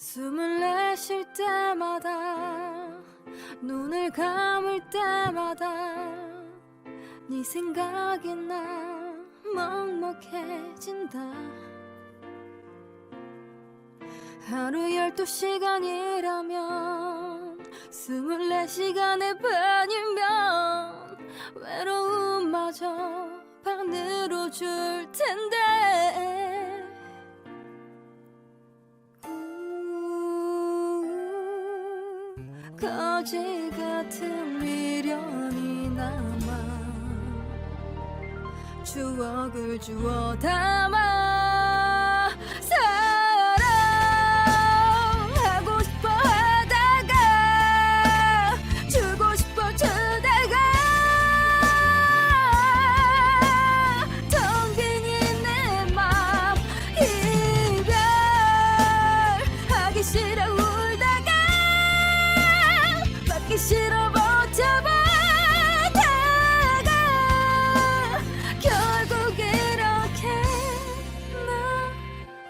숨을 내쉴 때마다 눈을 감을 때마다 네 생각이 나 먹먹해진다. 하루 12시간이라면 24시간의 반이면 외로움마저 반으로 줄 텐데. 거지 같은 미련이 남아 추억을 주워 담아 사랑하고 싶어 하다가 주고 싶어 주다가 텅 빈 이 내 맘 이별하기 싫어 울다가 받기 싫어 버텨봐 결국 이렇게 나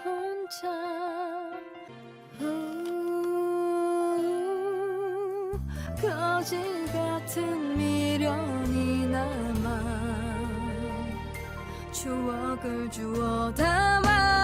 혼자 거지 같은 미련이 남아 추억을 주워 담아